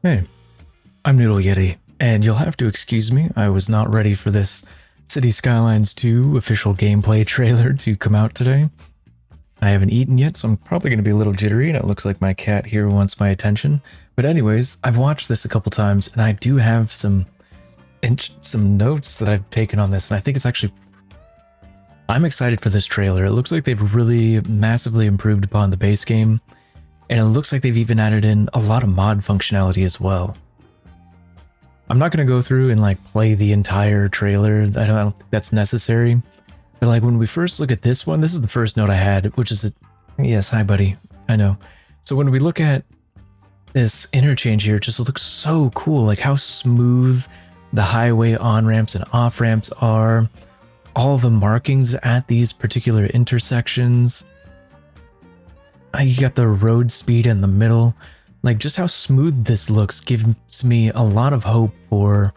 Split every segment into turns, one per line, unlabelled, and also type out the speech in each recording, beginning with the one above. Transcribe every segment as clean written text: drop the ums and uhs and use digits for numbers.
Hey, I'm Noodle Yeti, and you'll have to excuse me, I was not ready for this City Skylines II official gameplay trailer to come out today. I haven't eaten yet, so I'm probably going to be a little jittery, and it looks like my cat here wants my attention. But anyways, I've watched this a couple times, and I do have some notes that I've taken on this, and I think it's actually... I'm excited for this trailer. It looks like they've really massively improved upon the base game, and it looks like they've even added in a lot of mod functionality as well. I'm not going to go through and like play the entire trailer. I don't think that's necessary. But like when we first look at this one, this is the first note I had, which is yes, hi buddy. I know. So when we look at this interchange here, it just looks so cool. Like how smooth the highway on-ramps and off-ramps are. All the markings at these particular intersections. You got the road speed in the middle. Like just how smooth this looks gives me a lot of hope for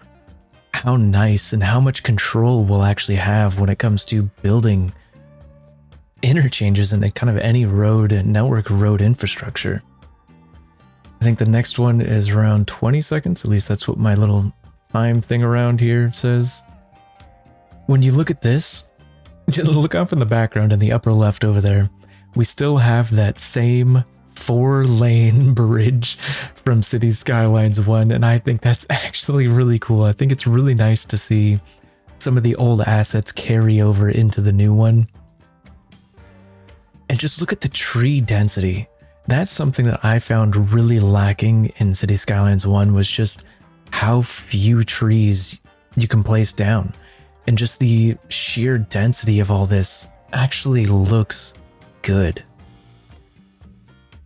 how nice and how much control we'll actually have when it comes to building interchanges and kind of any road and network road infrastructure. I think the next one is around 20 seconds. At least that's what my little time thing around here says. When you look at this, look off in the background in the upper left over there. We still have that same 4-lane bridge from City Skylines 1, and I think that's actually really cool. I think it's really nice to see some of the old assets carry over into the new one. And just look at the tree density. That's something that I found really lacking in City Skylines 1, was just how few trees you can place down. And just the sheer density of all this actually looks good.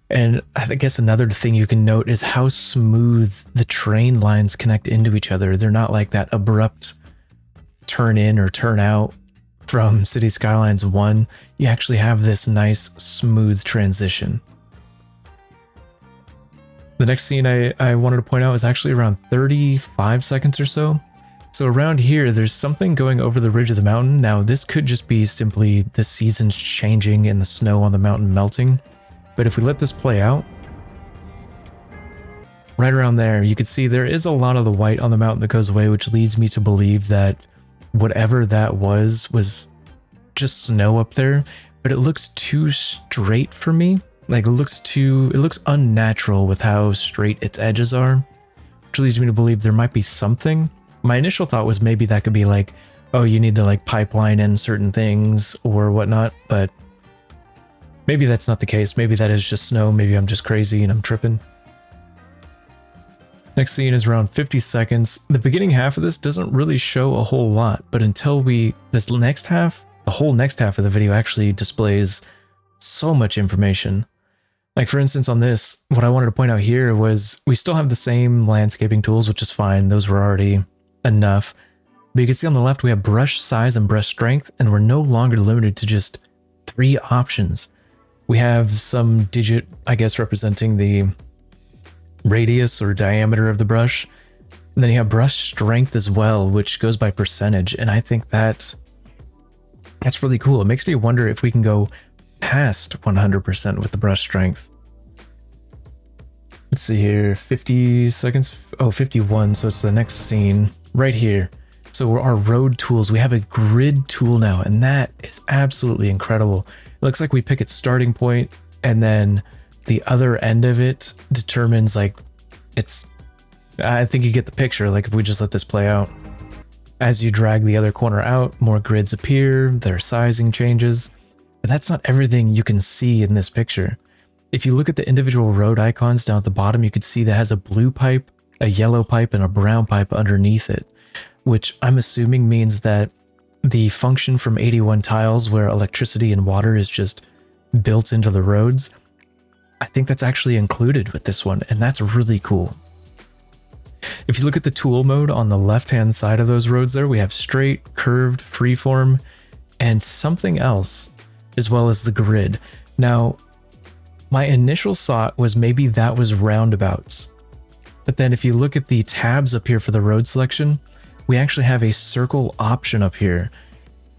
And I guess another thing you can note is how smooth the train lines connect into each other. They're not like that abrupt turn in or turn out from City Skylines 1. You actually have this nice smooth transition. The next scene I wanted to point out is actually around 35 seconds or so. So around here, there's something going over the ridge of the mountain. Now, this could just be simply the seasons changing and the snow on the mountain melting. But if we let this play out, right around there, you can see there is a lot of the white on the mountain that goes away, which leads me to believe that whatever that was just snow up there. But it looks too straight for me. Like it looks unnatural with how straight its edges are, which leads me to believe there might be something. My initial thought was maybe that could be like, oh, you need to like pipeline in certain things or whatnot, but maybe that's not the case. Maybe that is just snow. Maybe I'm just crazy and I'm tripping. Next scene is around 50 seconds. The beginning half of this doesn't really show a whole lot, but until this next half, the whole next half of the video actually displays so much information. Like for instance on this, what I wanted to point out here was we still have the same landscaping tools, which is fine. Those were already enough. But you can see on the left we have brush size and brush strength, and we're no longer limited to just 3 options. We have some digit, I guess, representing the radius or diameter of the brush. And then you have brush strength as well, which goes by percentage. And I think that's really cool. It makes me wonder if we can go past 100% with the brush strength. Let's see here, 50 seconds. Oh, 51. So it's the next scene right here. So our road tools, we have a grid tool now, and that is absolutely incredible. It looks like we pick its starting point, and then the other end of it determines like I think you get the picture. Like if we just let this play out, as you drag the other corner out, more grids appear, their sizing changes. But that's not everything you can see in this picture. If you look at the individual road icons down at the bottom, you can see that has a blue pipe, a yellow pipe, and a brown pipe underneath it, which I'm assuming means that the function from 81 tiles where electricity and water is just built into the roads, I think that's actually included with this one, and that's really cool. If you look at the tool mode on the left-hand side of those roads there, we have straight, curved, freeform, and something else, as well as the grid. Now, my initial thought was maybe that was roundabouts. But then if you look at the tabs up here for the road selection, we actually have a circle option up here.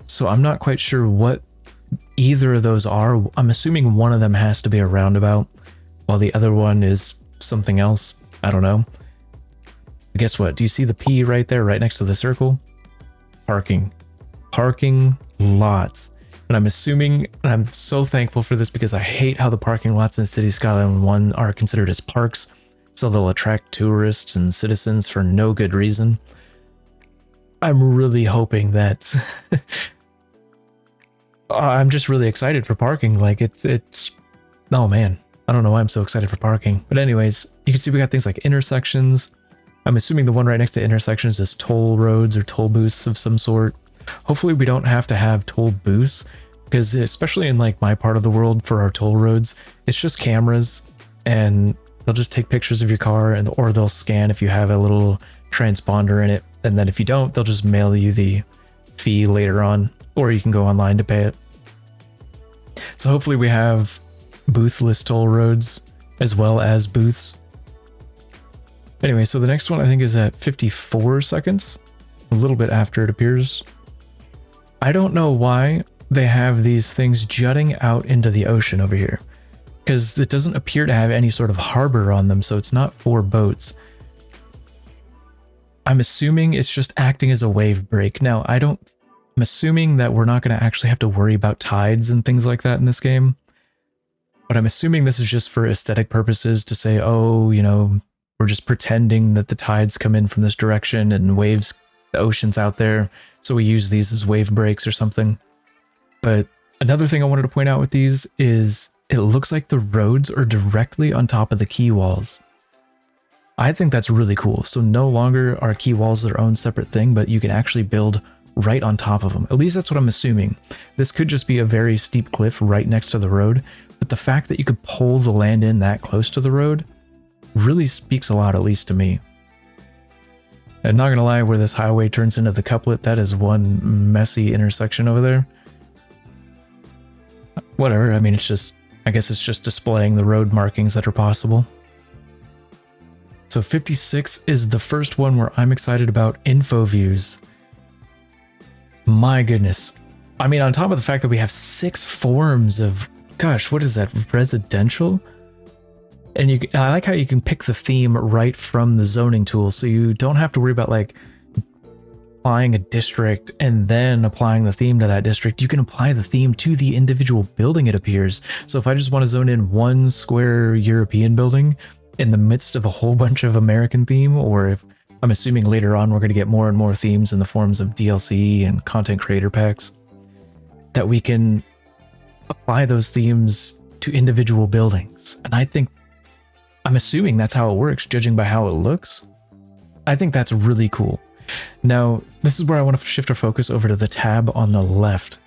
So I'm not quite sure what either of those are. I'm assuming one of them has to be a roundabout, while the other one is something else. I don't know. Guess what? Do you see the P right there, right next to the circle? Parking. Parking lots. And I'm assuming, and I'm so thankful for this because I hate how the parking lots in City Skyline 1 are considered as parks. So they'll attract tourists and citizens for no good reason. I'm really hoping that I'm just really excited for parking. Like it's oh man, I don't know why I'm so excited for parking. But anyways, you can see we got things like intersections. I'm assuming the one right next to intersections is toll roads or toll booths of some sort. Hopefully we don't have to have toll booths, because especially in like my part of the world for our toll roads, it's just cameras and they'll just take pictures of your car and or they'll scan if you have a little transponder in it. And then if you don't, they'll just mail you the fee later on, or you can go online to pay it. So hopefully we have boothless toll roads as well as booths. Anyway, so the next one I think is at 54 seconds, a little bit after it appears. I don't know why they have these things jutting out into the ocean over here, because it doesn't appear to have any sort of harbor on them, so it's not for boats. I'm assuming it's just acting as a wave break. Now, I'm assuming that we're not going to actually have to worry about tides and things like that in this game, but I'm assuming this is just for aesthetic purposes to say, oh, you know, we're just pretending that the tides come in from this direction and waves, the ocean's out there, so we use these as wave breaks or something. But another thing I wanted to point out with these is it looks like the roads are directly on top of the quay walls. I think that's really cool. So no longer are quay walls their own separate thing, but you can actually build right on top of them. At least that's what I'm assuming. This could just be a very steep cliff right next to the road, but the fact that you could pull the land in that close to the road really speaks a lot, at least to me. And not gonna lie, where this highway turns into the couplet, that is one messy intersection over there. Whatever, I mean, it's just, I guess it's just displaying the road markings that are possible. So 56 is the first one where I'm excited about info views. My goodness. I mean, on top of the fact that we have 6 forms of, gosh, what is that, residential? And I like how you can pick the theme right from the zoning tool, so you don't have to worry about like applying a district and then applying the theme to that district. You can apply the theme to the individual building, it appears. So if I just want to zone in one square European building in the midst of a whole bunch of American theme, or if I'm assuming later on we're going to get more and more themes in the forms of DLC and content creator packs, that we can apply those themes to individual buildings. And I'm assuming that's how it works, judging by how it looks. I think that's really cool. Now, this is where I want to shift our focus over to the tab on the left.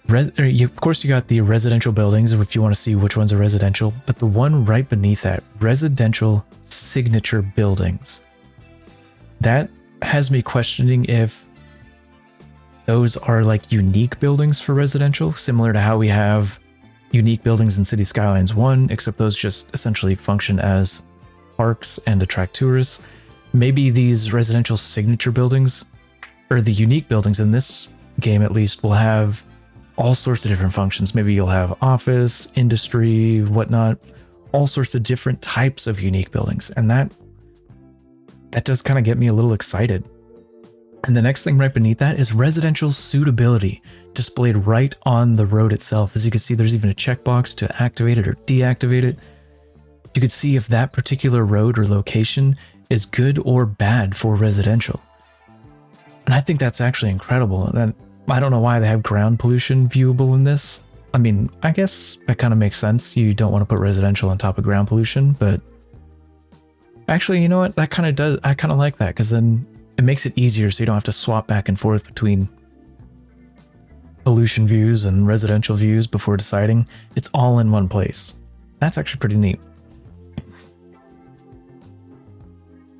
Of course, you got the residential buildings, if you want to see which ones are residential, but the one right beneath that, residential signature buildings. That has me questioning if those are like unique buildings for residential, similar to how we have unique buildings in City Skylines 1, except those just essentially function as parks and attract tourists. Maybe these residential signature buildings, or the unique buildings in this game at least, will have all sorts of different functions. Maybe you'll have office, industry, whatnot, all sorts of different types of unique buildings. And that does kind of get me a little excited. And the next thing right beneath that is residential suitability, displayed right on the road itself. As you can see, there's even a checkbox to activate it or deactivate it. You can see if that particular road or location is good or bad for residential. And I think that's actually incredible. And I don't know why they have ground pollution viewable in this. I mean, I guess that kind of makes sense. You don't want to put residential on top of ground pollution, but actually, you know what? That kind of does. I kind of like that, because then it makes it easier so you don't have to swap back and forth between pollution views and residential views before deciding. It's all in one place. That's actually pretty neat.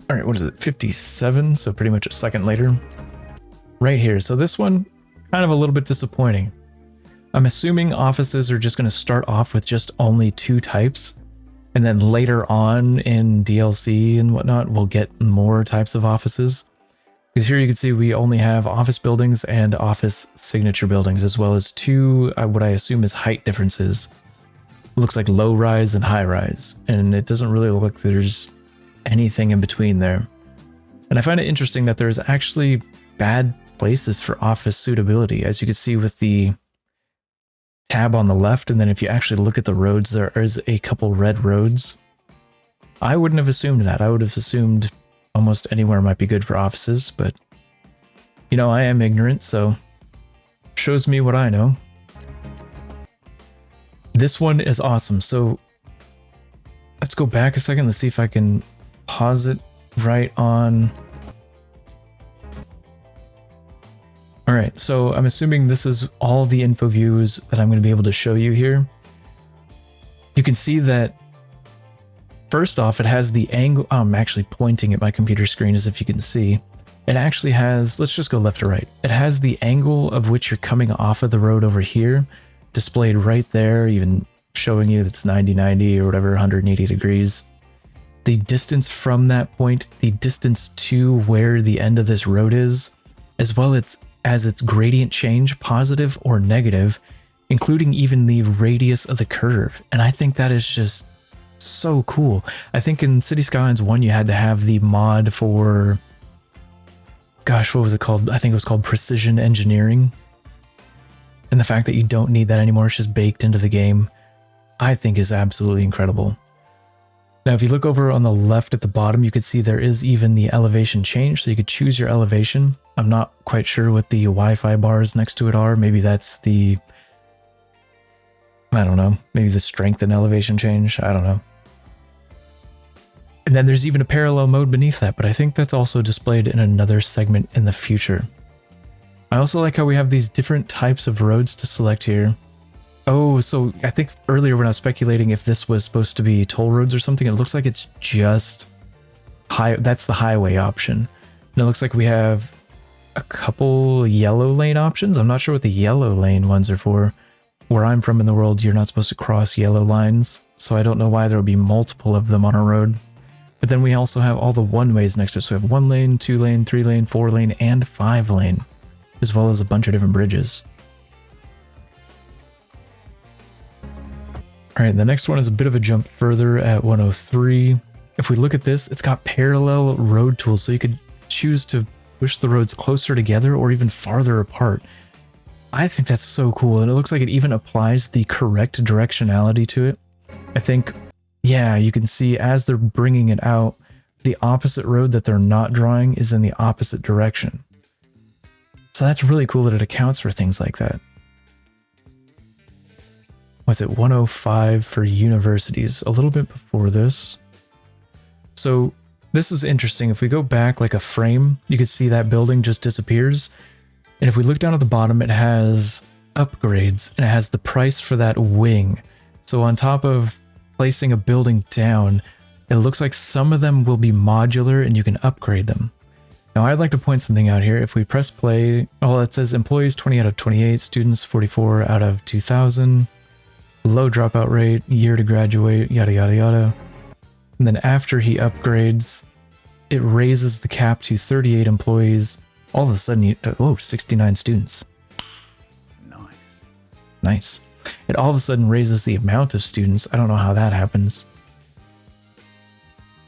All right, what is it? 57, so pretty much a second later. Right here. So this one, kind of a little bit disappointing. I'm assuming offices are just going to start off with just only 2 types, and then later on in DLC and whatnot, we'll get more types of offices. Because here you can see we only have office buildings and office signature buildings, as well as 2, what I assume is height differences. It looks like low rise and high rise, and it doesn't really look like there's anything in between there. And I find it interesting that there's actually bad places for office suitability, as you can see with the tab on the left. And then if you actually look at the roads, there is a couple red roads. I wouldn't have assumed that. I would have assumed almost anywhere might be good for offices, but you know, I am ignorant, so shows me what I know. This one is awesome. So let's go back a second. Let's see if I can pause it right on. All right, so I'm assuming this is all the info views that I'm going to be able to show you here. You can see that first off, it has the angle. I'm actually pointing at my computer screen as if you can see. It actually has, let's just go left to right. It has the angle of which you're coming off of the road over here displayed right there, even showing you that's 90 or whatever, 180 degrees. The distance from that point, the distance to where the end of this road is, as well as its gradient change, positive or negative, including even the radius of the curve. And I think that is just so cool. I think in City Skylines 1, you had to have the mod for, gosh, what was it called? I think it was called Precision Engineering. And the fact that you don't need that anymore, it's just baked into the game, I think is absolutely incredible. Now, if you look over on the left at the bottom, you could see there is even the elevation change. So you could choose your elevation. I'm not quite sure what the Wi-Fi bars next to it are. Maybe that's the, I don't know, maybe the strength and elevation change. I don't know. And then there's even a parallel mode beneath that, but I think that's also displayed in another segment in the future. I also like how we have these different types of roads to select here. Oh, so I think earlier when I was speculating if this was supposed to be toll roads or something, it looks like it's just that's the highway option. And it looks like we have a couple yellow lane options. I'm not sure what the yellow lane ones are for. Where I'm from in the world, you're not supposed to cross yellow lines, so I don't know why there would be multiple of them on a road. But then we also have all the one-ways next to it. So we have 1 lane, 2 lane, 3 lane, 4 lane, and 5 lane, as well as a bunch of different bridges. All right, the next one is a bit of a jump further at 103. If we look at this, it's got parallel road tools, so you could choose to push the roads closer together or even farther apart. I think that's so cool, and it looks like it even applies the correct directionality to it. I think, yeah, you can see as they're bringing it out, the opposite road that they're not drawing is in the opposite direction. So that's really cool that it accounts for things like that. What's it, 105 for universities, a little bit before this. So this is interesting. If we go back like a frame, you can see that building just disappears. And if we look down at the bottom, it has upgrades and it has the price for that wing. So on top of placing a building down, it looks like some of them will be modular and you can upgrade them. Now I'd like to point something out here. If we press play, well, it says employees 20 out of 28, students 44 out of 2000, low dropout rate, year to graduate, yada, yada, yada. And then after he upgrades, it raises the cap to 38 employees. All of a sudden, 69 students. Nice. It all of a sudden raises the amount of students. I don't know how that happens.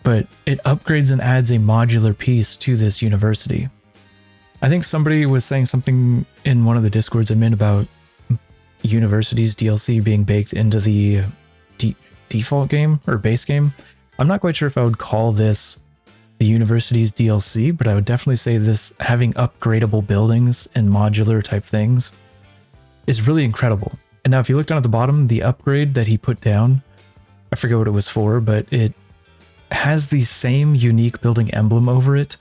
But it upgrades and adds a modular piece to this university. I think somebody was saying something in one of the Discords I'm in about universities DLC being baked into the default game or base game. I'm not quite sure if I would call this the university's DLC, but I would definitely say this having upgradable buildings and modular type things is really incredible. And now if you look down at the bottom, the upgrade that he put down, I forget what it was for, but it has the same unique building emblem over it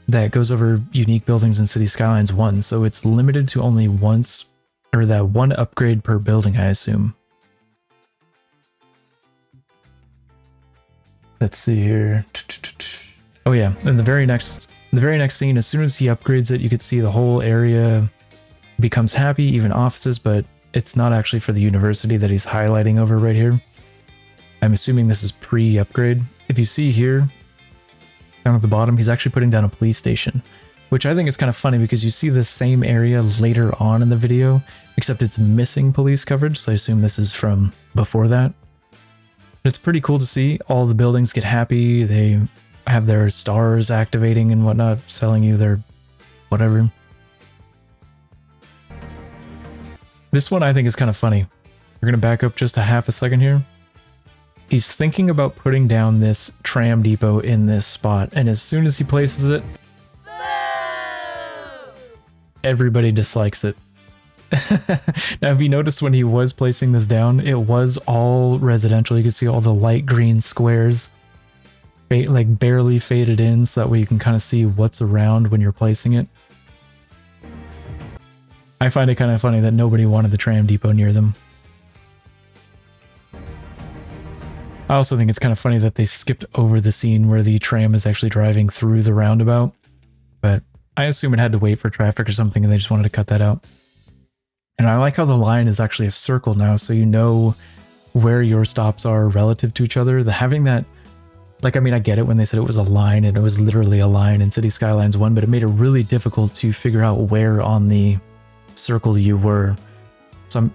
that goes over unique buildings in City Skylines 1. So it's limited to only once, or that one upgrade per building, I assume. Let's see here. Oh yeah, and the very next scene, as soon as he upgrades it, you could see the whole area becomes happy, even offices, but it's not actually for the university that he's highlighting over right here. I'm assuming this is pre-upgrade. If you see here, down at the bottom, he's actually putting down a police station, which I think is kind of funny because you see the same area later on in the video, except it's missing police coverage, so I assume this is from before that. But it's pretty cool to see all the buildings get happy, they have their stars activating and whatnot, selling you their whatever. This one I think is kind of funny. We're going to back up just a half a second here. He's thinking about putting down this tram depot in this spot, and as soon as he places it, everybody dislikes it. Now, if you notice when he was placing this down, it was all residential. You can see all the light green squares, like barely faded in, so that way you can kind of see what's around when you're placing it. I find it kind of funny that nobody wanted the tram depot near them. I also think it's kind of funny that they skipped over the scene where the tram is actually driving through the roundabout, but I assume it had to wait for traffic or something and they just wanted to cut that out. And I like how the line is actually a circle now, so you know where your stops are relative to each other. Having that, like, I mean, I get it when they said it was a line, and it was literally a line in City Skylines 1, but it made it really difficult to figure out where on the circle you were. So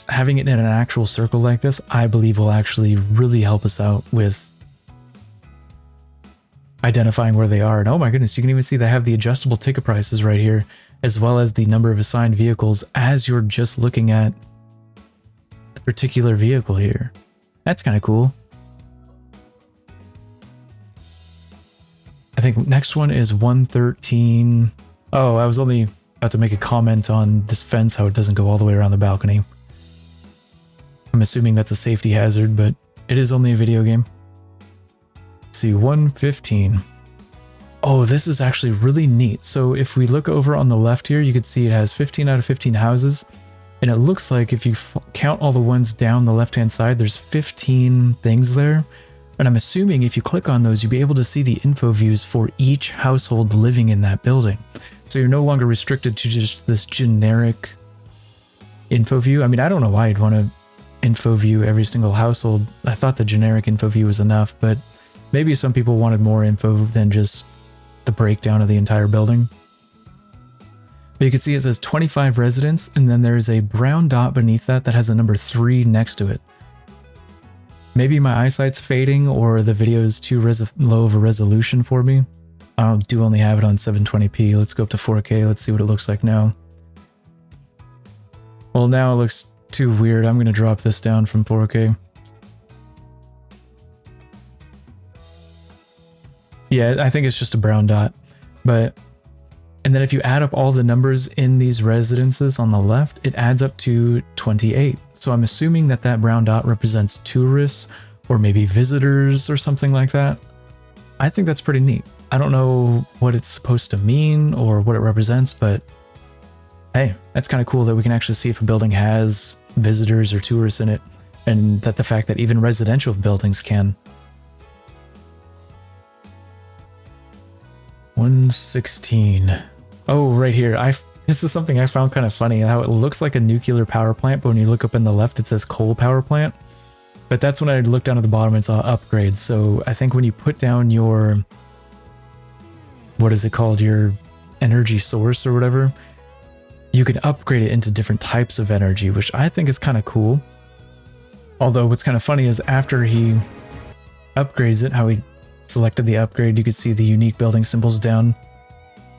having it in an actual circle like this, I believe will actually really help us out with identifying where they are. And oh my goodness, you can even see they have the adjustable ticket prices right here, as well as the number of assigned vehicles as you're just looking at the particular vehicle here. That's kind of cool. I think next one is 113. Oh, I was only about to make a comment on this fence, how it doesn't go all the way around the balcony. I'm assuming that's a safety hazard, but it is only a video game. Let's see, 115. Oh, this is actually really neat. So if we look over on the left here, you can see it has 15 out of 15 houses. And it looks like if you count all the ones down the left-hand side, there's 15 things there. And I'm assuming if you click on those, you'll be able to see the info views for each household living in that building. So you're no longer restricted to just this generic info view. I mean, I don't know why you'd want to info view every single household. I thought the generic info view was enough, but maybe some people wanted more info than just the breakdown of the entire building. But you can see it says 25 residents, and then there's a brown dot beneath that that has a number 3 next to it. Maybe my eyesight's fading or the video is too low of a resolution for me. I do only have it on 720p. Let's go up to 4K. Let's see what it looks like now. Well, now it looks too weird. I'm going to drop this down from 4K. Yeah, I think it's just a brown dot. And then if you add up all the numbers in these residences on the left, it adds up to 28. So I'm assuming that that brown dot represents tourists or maybe visitors or something like that. I think that's pretty neat. I don't know what it's supposed to mean or what it represents, but hey, that's kind of cool that we can actually see if a building has visitors or tourists in it, and that the fact that even residential buildings can. 116. Oh, right here. This is something I found kind of funny, how it looks like a nuclear power plant, but when you look up in the left, it says coal power plant. But that's when I looked down at the bottom and saw upgrades. So I think when you put down your, what is it called, your energy source or whatever, you can upgrade it into different types of energy, which I think is kind of cool. Although what's kind of funny is after he upgrades it, how he selected the upgrade, you could see the unique building symbols down.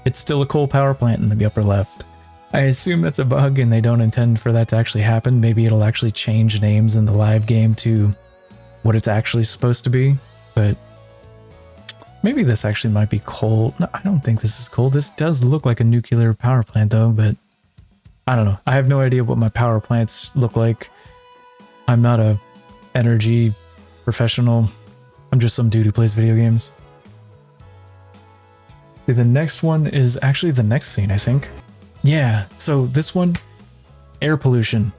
It's still a coal power plant in the upper left. I assume that's a bug and they don't intend for that to actually happen. Maybe it'll actually change names in the live game to what it's actually supposed to be, but maybe this actually might be coal. No, I don't think this is coal. This does look like a nuclear power plant though, but I don't know. I have no idea what my power plants look like. I'm not a energy professional. I'm just some dude who plays video games. See, the next one is actually the next scene, I think. Yeah, so this one, air pollution.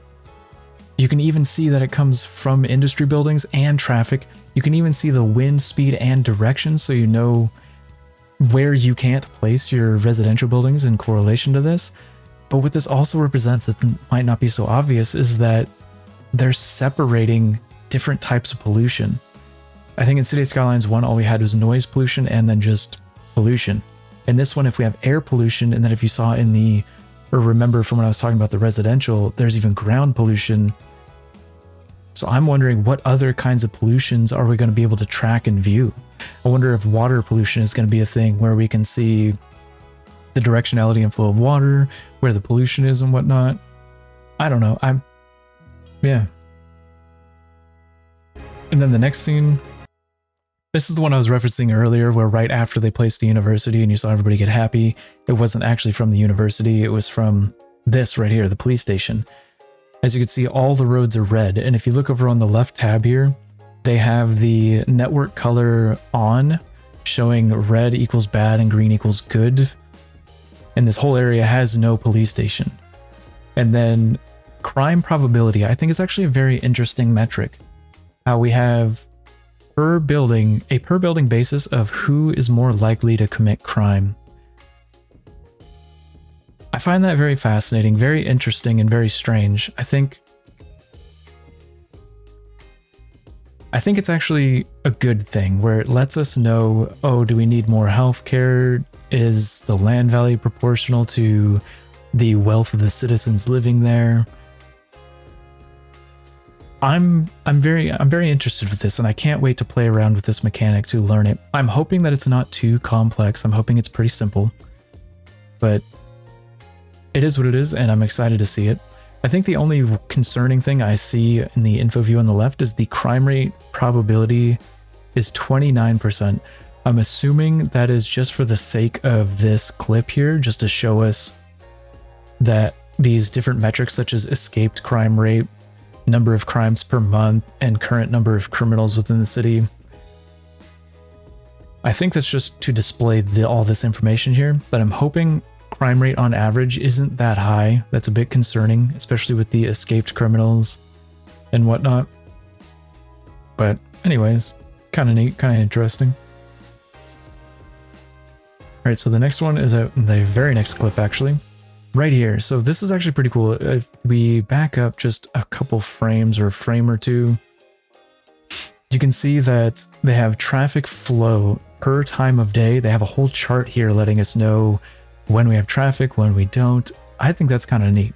You can even see that it comes from industry buildings and traffic. You can even see the wind speed and direction, so you know where you can't place your residential buildings in correlation to this. But what this also represents that might not be so obvious is that they're separating different types of pollution. I think in City Skylines 1, all we had was noise pollution and then just pollution. In this one, if we have air pollution, and then if you saw in the, or remember from when I was talking about the residential, there's even ground pollution. So I'm wondering what other kinds of pollutions are we going to be able to track and view? I wonder if water pollution is going to be a thing where we can see the directionality and flow of water, where the pollution is and whatnot. I don't know. Yeah. And then the next scene, this is the one I was referencing earlier, where right after they placed the university and you saw everybody get happy, it wasn't actually from the university, it was from this right here, the police station. As you can see, all the roads are red, and if you look over on the left tab here, they have the network color on, showing red equals bad and green equals good. And this whole area has no police station. And then crime probability, I think, is actually a very interesting metric. How we have a per building basis of who is more likely to commit crime. I find that very fascinating, very interesting, and very strange. I think it's actually a good thing where it lets us know, oh, do we need more healthcare? Is the land value proportional to the wealth of the citizens living there? I'm very interested with this, and I can't wait to play around with this mechanic to learn it. I'm hoping that it's not too complex. I'm hoping it's pretty simple, but it is what it is, and I'm excited to see it. I think the only concerning thing I see in the info view on the left is the crime rate probability is 29%. I'm assuming that is just for the sake of this clip here, just to show us that these different metrics such as escaped crime rate, number of crimes per month, and current number of criminals within the city. I think that's just to display all this information here, but I'm hoping crime rate on average isn't that high. That's a bit concerning, especially with the escaped criminals and whatnot. But anyways, kind of neat, kind of interesting. All right, so the next one is the very next clip, actually. Right here. So this is actually pretty cool. If we back up just a couple frames or a frame or two, you can see that they have traffic flow per time of day. They have a whole chart here letting us know when we have traffic, when we don't. I think that's kind of neat.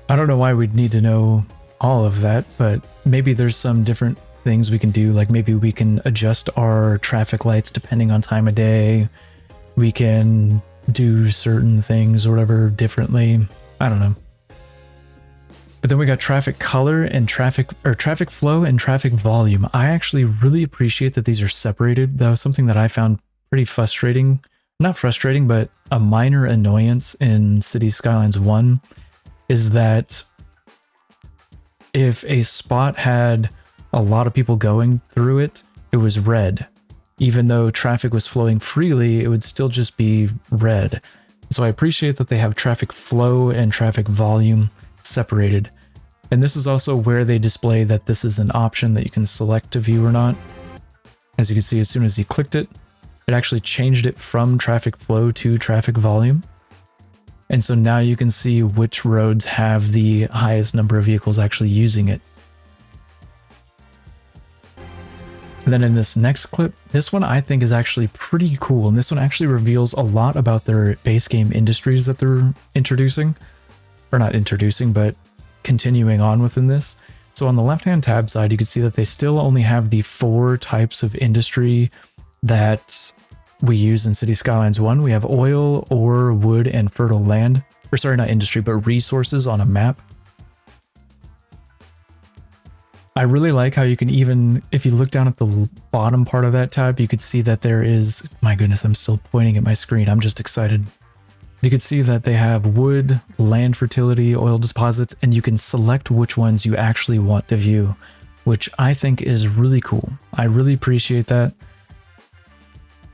I don't know why we'd need to know all of that, but maybe there's some different things we can do. Like maybe we can adjust our traffic lights depending on time of day. We can do certain things or whatever differently. I don't know. But then we got traffic color and traffic flow and traffic volume. I actually really appreciate that these are separated. That was something that I found pretty frustrating. Not frustrating, but a minor annoyance in Cities Skylines 1 is that if a spot had a lot of people going through it, it was red. Even though traffic was flowing freely, it would still just be red. So I appreciate that they have traffic flow and traffic volume separated. And this is also where they display that this is an option that you can select to view or not. As you can see, as soon as you clicked it, it actually changed it from traffic flow to traffic volume. And so now you can see which roads have the highest number of vehicles actually using it. And then in this next clip, this one I think is actually pretty cool. And this one actually reveals a lot about their base game industries that they're introducing. Or not introducing, but continuing on within this. So on the left-hand tab side, you can see that they still only have the 4 types of industry that we use in Cities Skylines 1. We have oil, ore, wood, and fertile land. Or sorry, not industry, but resources on a map. I really like how you can even, if you look down at the bottom part of that tab, you could see that there is, my goodness, I'm still pointing at my screen. I'm just excited. You can see that they have wood, land fertility, oil deposits, and you can select which ones you actually want to view, which I think is really cool. I really appreciate that.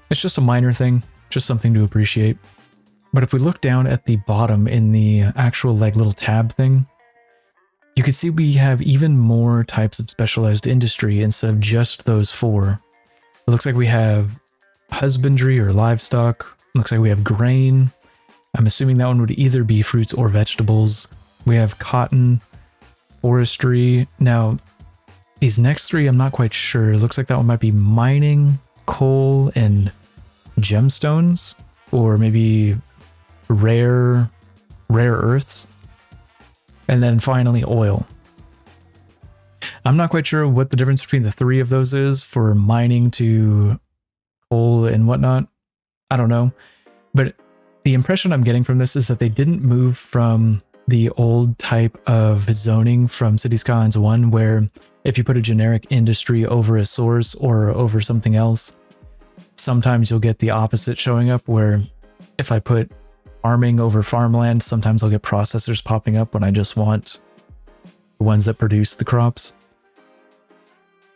It's just a minor thing, just something to appreciate. But if we look down at the bottom in the actual like little tab thing, you can see we have even more types of specialized industry instead of just those 4. It looks like we have husbandry or livestock. It looks like we have grain. I'm assuming that one would either be fruits or vegetables. We have cotton, forestry. Now, these next 3, I'm not quite sure. It looks like that one might be mining, coal, and gemstones, or maybe rare earths. And then finally oil. I'm not quite sure what the difference between the three of those is for mining to coal and whatnot. I don't know. But the impression I'm getting from this is that they didn't move from the old type of zoning from City Skylines 1, where if you put a generic industry over a source or over something else, sometimes you'll get the opposite showing up, where if I put farming over farmland, sometimes I'll get processors popping up when I just want the ones that produce the crops.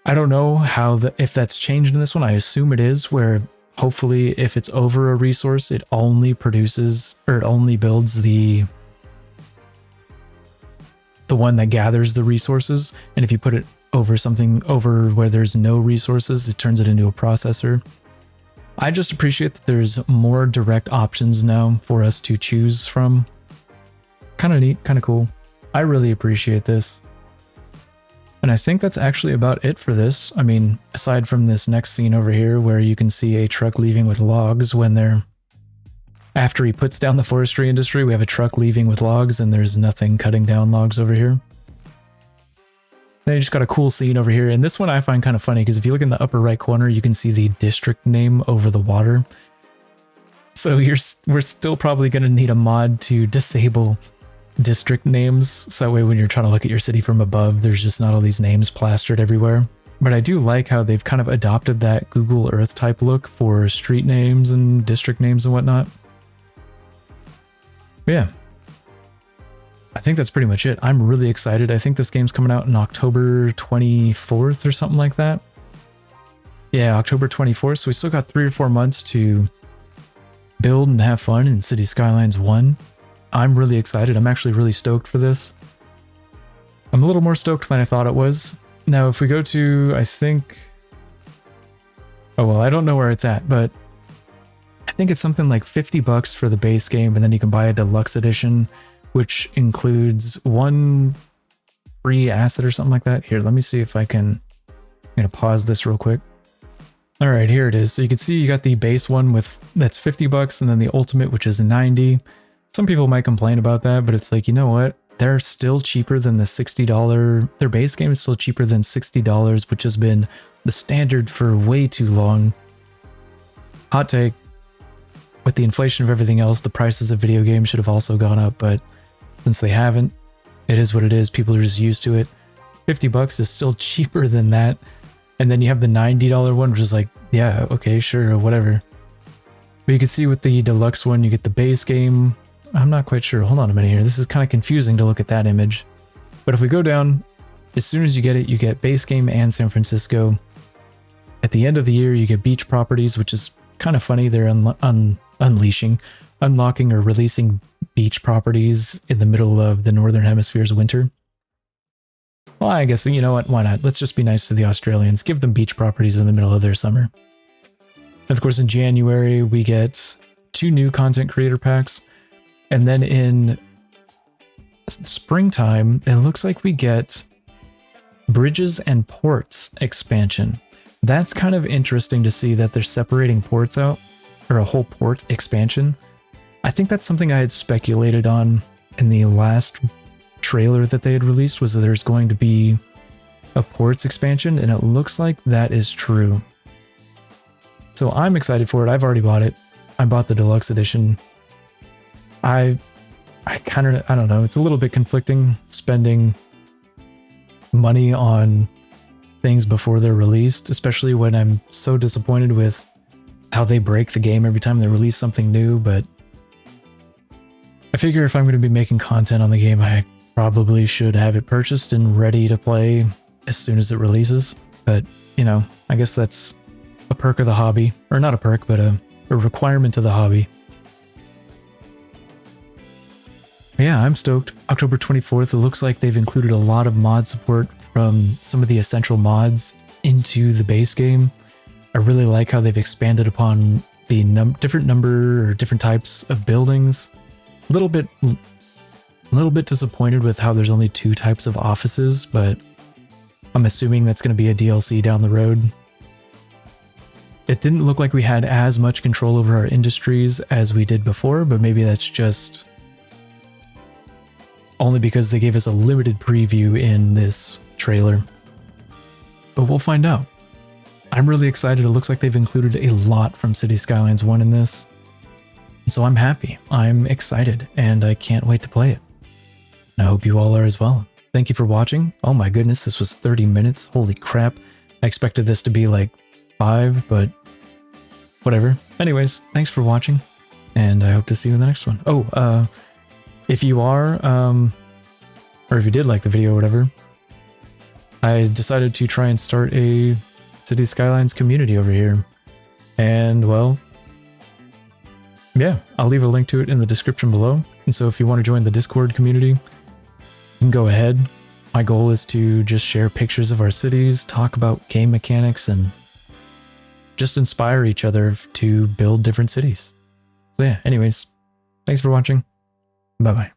I don't know if that's changed in this one. I assume it is, where hopefully if it's over a resource, it only produces, or it only builds the one that gathers the resources. And if you put it over something over where there's no resources, it turns it into a processor. I just appreciate that there's more direct options now for us to choose from. Kind of neat, kind of cool. I really appreciate this. And I think that's actually about it for this. I mean, aside from this next scene over here where you can see a truck leaving with logs when they're... After he puts down the forestry industry, we have a truck leaving with logs and there's nothing cutting down logs over here. Then you just got a cool scene over here. And this one I find kind of funny because if you look in the upper right corner, you can see the district name over the water. So we're still probably going to need a mod to disable district names. So that way when you're trying to look at your city from above, there's just not all these names plastered everywhere. But I do like how they've kind of adopted that Google Earth type look for street names and district names and whatnot. But yeah, I think that's pretty much it. I'm really excited. I think this game's coming out in October 24th or something like that. Yeah, October 24th. So we still got 3 or 4 months to build and have fun in City Skylines 1. I'm really excited. I'm actually really stoked for this. I'm a little more stoked than I thought it was. Now, if we go to, I think... Oh, well, I don't know where it's at, but I think it's something like $50 for the base game, and then you can buy a deluxe edition, which includes 1 free asset or something like that. Here, let me see if I can... I'm going to pause this real quick. All right, here it is. So you can see you got the base one that's $50, and then the ultimate, which is 90. Some people might complain about that, but it's like, you know what? They're still cheaper than the $60. Their base game is still cheaper than $60, which has been the standard for way too long. Hot take. With the inflation of everything else, the prices of video games should have also gone up, but since they haven't, it is what it is. People are just used to it. $50 is still cheaper than that. And then you have the $90 one, which is like, yeah, okay, sure, whatever. But you can see with the deluxe one, you get the base game. I'm not quite sure. Hold on a minute here. This is kind of confusing to look at that image. But if we go down, as soon as you get it, you get base game and San Francisco. At the end of the year, you get beach properties, which is kind of funny. They're unlocking or releasing beach properties in the middle of the Northern Hemisphere's winter. Well, I guess, you know what? Why not? Let's just be nice to the Australians. Give them beach properties in the middle of their summer. And of course, in January, we get 2 new content creator packs. And then in springtime, it looks like we get Bridges and Ports expansion. That's kind of interesting to see that they're separating ports out, or a whole port expansion. I think that's something I had speculated on in the last trailer that they had released, was that there's going to be a ports expansion, and it looks like that is true. So I'm excited for it. I've already bought it. I bought the deluxe edition. I don't know. It's a little bit conflicting spending money on things before they're released, especially when I'm so disappointed with how they break the game every time they release something new. But I figure if I'm going to be making content on the game, I probably should have it purchased and ready to play as soon as it releases. But, you know, I guess that's a perk of the hobby. Or not a perk, but a requirement of the hobby. Yeah, I'm stoked. October 24th, it looks like they've included a lot of mod support from some of the essential mods into the base game. I really like how they've expanded upon the different number or different types of buildings. A little bit disappointed with how there's only 2 types of offices, but I'm assuming that's going to be a DLC down the road. It didn't look like we had as much control over our industries as we did before, but maybe that's just only because they gave us a limited preview in this trailer. but we'll find out. I'm really excited. It looks like they've included a lot from City Skylines 1 in this. So I'm happy. I'm excited, and I can't wait to play it. And I hope you all are as well. Thank you for watching. Oh my goodness, this was 30 minutes. Holy crap. I expected this to be like 5, but whatever. Anyways, thanks for watching, and I hope to see you in the next one. Oh, if you are, or if you did like the video or whatever, I decided to try and start a City Skylines community over here. And well, yeah, I'll leave a link to it in the description below. And so if you want to join the Discord community, you can go ahead. My goal is to just share pictures of our cities, talk about game mechanics, and just inspire each other to build different cities. So yeah, anyways, thanks for watching. Bye-bye.